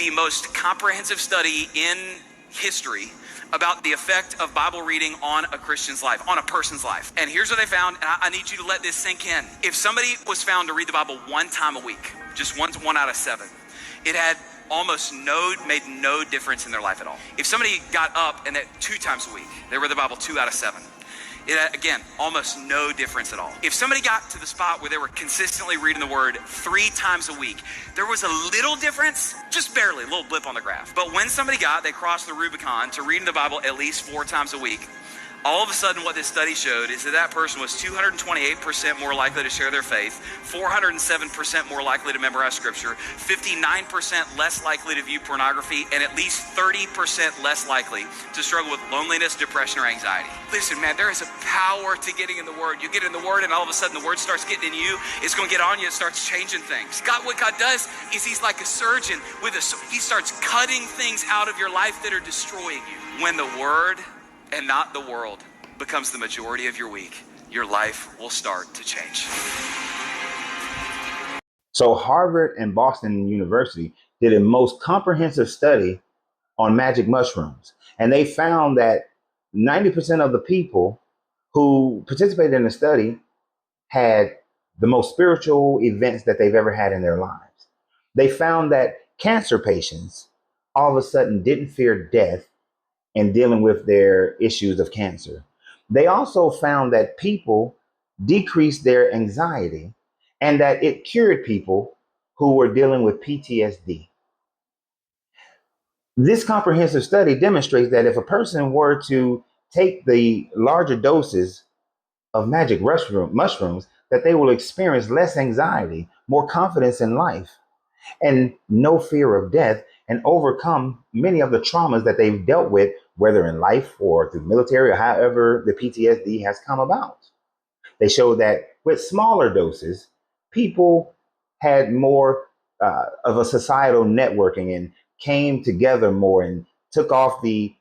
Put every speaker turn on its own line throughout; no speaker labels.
the most comprehensive study in history about the effect of Bible reading on a Christian's life, on a person's life. And here's what they found, and I need you to let this sink in. If somebody was found to read the Bible one time a week, just one out of 7, it had made no difference in their life at all. If somebody got up and that 2 times a week, they read the Bible 2 out of 7, it had, again, almost no difference at all. If somebody got to the spot where they were consistently reading the word 3 times a week, there was a little difference, just barely, a little blip on the graph. But when they crossed the Rubicon to reading the Bible at least 4 times a week, all of a sudden what this study showed is that person was 228% more likely to share their faith, 407% more likely to memorize scripture, 59% less likely to view pornography, and at least 30% less likely to struggle with loneliness, depression, or anxiety. Listen, man, there is a power to getting in the Word. You get in the Word and all of a sudden the Word starts getting in you. It's going to get on you. It starts changing things. What God does is he's like a surgeon he starts cutting things out of your life that are destroying you. When the Word and not the world becomes the majority of your week, your life will start to change.
So Harvard and Boston University did a most comprehensive study on magic mushrooms. And they found that 90% of the people who participated in the study had the most spiritual events that they've ever had in their lives. They found that cancer patients all of a sudden didn't fear death in dealing with their issues of cancer. They also found that people decreased their anxiety and that it cured people who were dealing with PTSD. This comprehensive study demonstrates that if a person were to take the larger doses of magic mushrooms, that they will experience less anxiety, more confidence in life, and no fear of death, and overcome many of the traumas that they've dealt with, whether in life or through military or however the PTSD has come about. They showed that with smaller doses, people had more of a societal networking and came together more and took off the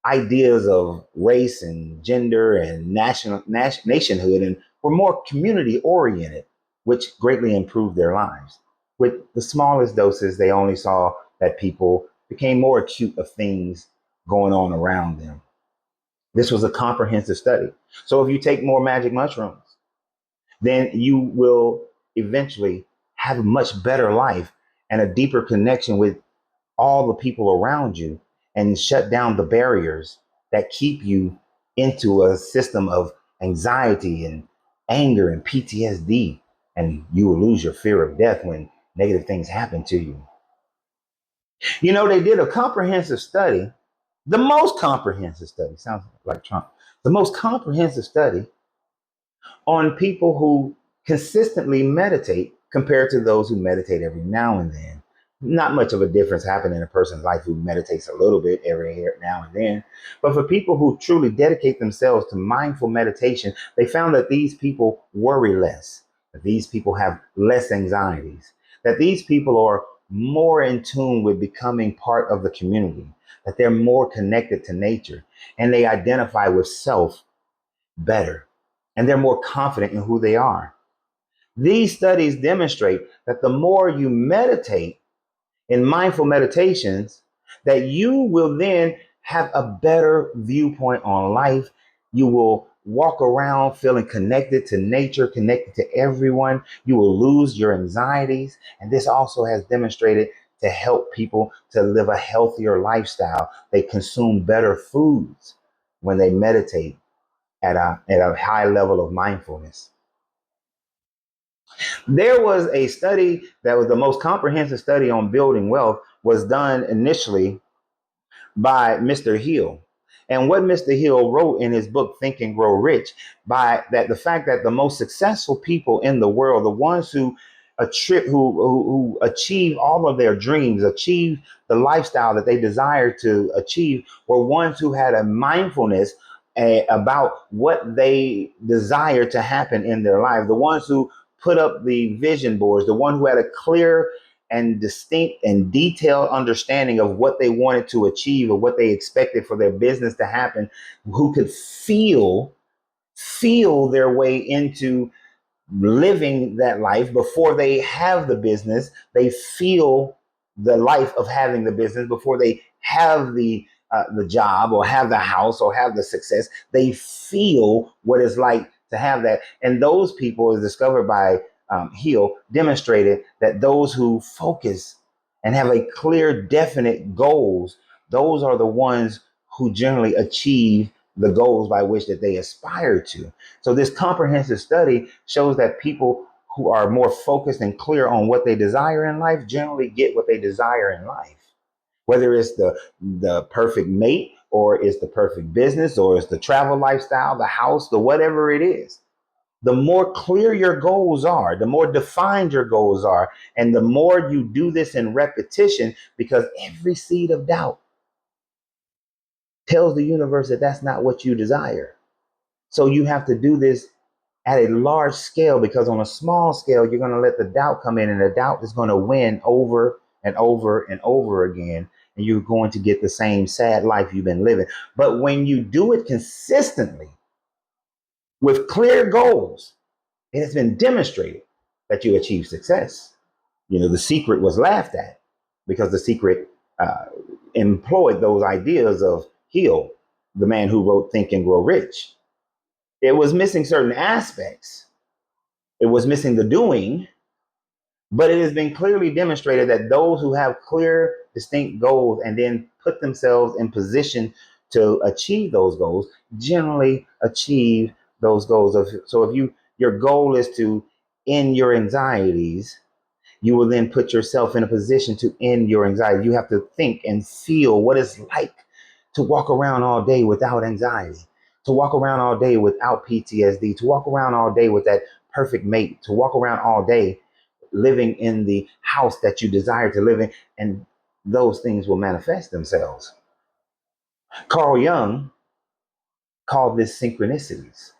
ideas of race and gender and nationhood and were more community oriented, which greatly improved their lives. With the smallest doses, they only saw that people became more acute of things going on around them. This was a comprehensive study. So if you take more magic mushrooms, then you will eventually have a much better life and a deeper connection with all the people around you and shut down the barriers that keep you into a system of anxiety and anger and PTSD. And you will lose your fear of death when negative things happen to you. You know, they did a comprehensive study, the most comprehensive study, sounds like Trump, the most comprehensive study on people who consistently meditate compared to those who meditate every now and then. Not much of a difference happened in a person's life who meditates a little bit every now and then. But for people who truly dedicate themselves to mindful meditation, they found that these people worry less, that these people have less anxieties, that these people are more in tune with becoming part of the community, that they're more connected to nature, and they identify with self better, and they're more confident in who they are. These studies demonstrate that the more you meditate in mindful meditations, that you will then have a better viewpoint on life. You will walk around feeling connected to nature, connected to everyone. You will lose your anxieties. And this also has demonstrated to help people to live a healthier lifestyle. They consume better foods when they meditate at a high level of mindfulness. There was a study that was the most comprehensive study on building wealth was done initially by Mr. Hill. And what Mr. Hill wrote in his book, Think and Grow Rich, by that the fact that the most successful people in the world, the ones who achieve all of their dreams, achieve the lifestyle that they desire to achieve, were ones who had a mindfulness about what they desire to happen in their life. The ones who put up the vision boards, the one who had a clear and distinct and detailed understanding of what they wanted to achieve or what they expected for their business to happen, who could feel their way into living that life before they have the business. They feel the life of having the business, before they have the job or have the house or have the success. They feel what it's like to have that. And those people, is discovered by Heal, demonstrated that those who focus and have a clear, definite goals, those are the ones who generally achieve the goals by which that they aspire to. So this comprehensive study shows that people who are more focused and clear on what they desire in life generally get what they desire in life. Whether it's the perfect mate, or it's the perfect business, or it's the travel lifestyle, the house, the whatever it is. The more clear your goals are, the more defined your goals are, and the more you do this in repetition, because every seed of doubt tells the universe that that's not what you desire. So you have to do this at a large scale, because on a small scale, you're going to let the doubt come in, and the doubt is going to win over and over and over again. And you're going to get the same sad life you've been living. But when you do it consistently with clear goals, it has been demonstrated that you achieve success. You know, The Secret was laughed at because The Secret uh, employed those ideas of Hill, the man who wrote Think and Grow Rich. It was missing certain aspects. It was missing the doing, but it has been clearly demonstrated that those who have clear, distinct goals and then put themselves in position to achieve those goals generally achieve those goals. So if your goal is to end your anxieties, you will then put yourself in a position to end your anxiety. You have to think and feel what it's like to walk around all day without anxiety, to walk around all day without PTSD, to walk around all day with that perfect mate, to walk around all day living in the house that you desire to live in, and those things will manifest themselves. Carl Jung called this synchronicities.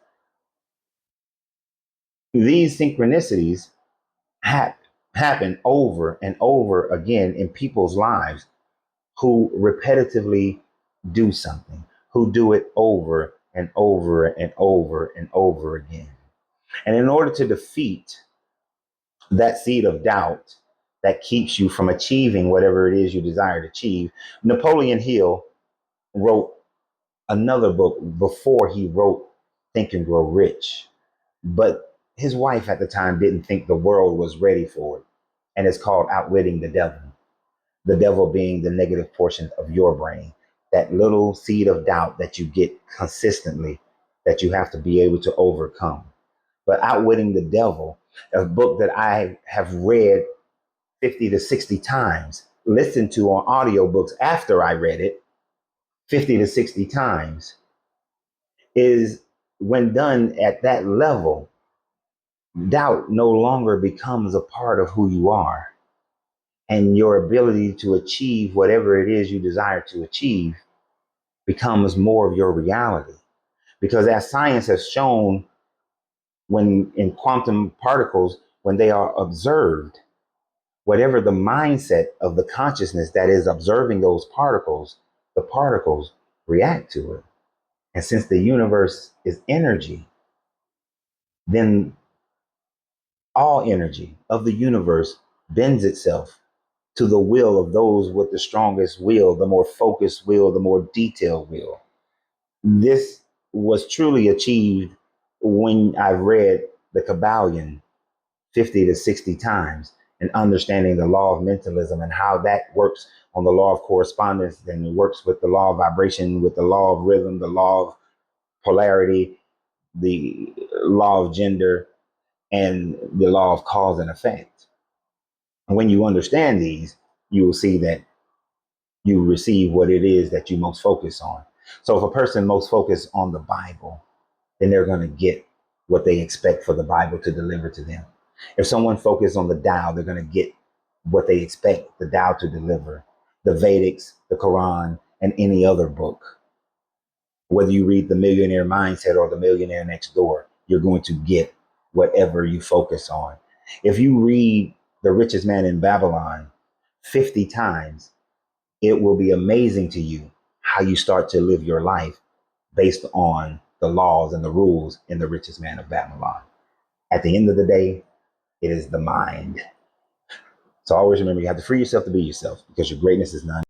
These synchronicities hap- happen over and over again in people's lives who repetitively do something, who do it over and over and over and over again. And in order to defeat that seed of doubt that keeps you from achieving whatever it is you desire to achieve, Napoleon Hill wrote another book before he wrote Think and Grow Rich. But his wife at the time didn't think the world was ready for it. And it's called Outwitting the Devil. The devil being the negative portion of your brain, that little seed of doubt that you get consistently, that you have to be able to overcome. But Outwitting the Devil, a book that I have read 50 to 60 times, listened to on audiobooks after I read it 50 to 60 times, is when done at that level, doubt no longer becomes a part of who you are. And your ability to achieve whatever it is you desire to achieve becomes more of your reality. Because as science has shown, when in quantum particles, when they are observed, whatever the mindset of the consciousness that is observing those particles, the particles react to it. And since the universe is energy, then all energy of the universe bends itself to the will of those with the strongest will, the more focused will, the more detailed will. This was truly achieved when I read The Kabbalion 50 to 60 times, and understanding the law of mentalism and how that works on the law of correspondence, and it works with the law of vibration, with the law of rhythm, the law of polarity, the law of gender, and the law of cause and effect. And when you understand these, you will see that you receive what it is that you most focus on. So if a person most focused on the Bible, then they're going to get what they expect for the Bible to deliver to them. If someone focuses on the Tao, they're going to get what they expect the Tao to deliver. The Vedics, the Quran, and any other book. Whether you read The Millionaire Mindset or The Millionaire Next Door, you're going to get whatever you focus on. If you read The Richest Man in Babylon 50 times, it will be amazing to you how you start to live your life based on the laws and the rules in The Richest Man of Babylon. At the end of the day, it is the mind. So always remember, you have to free yourself to be yourself because your greatness is not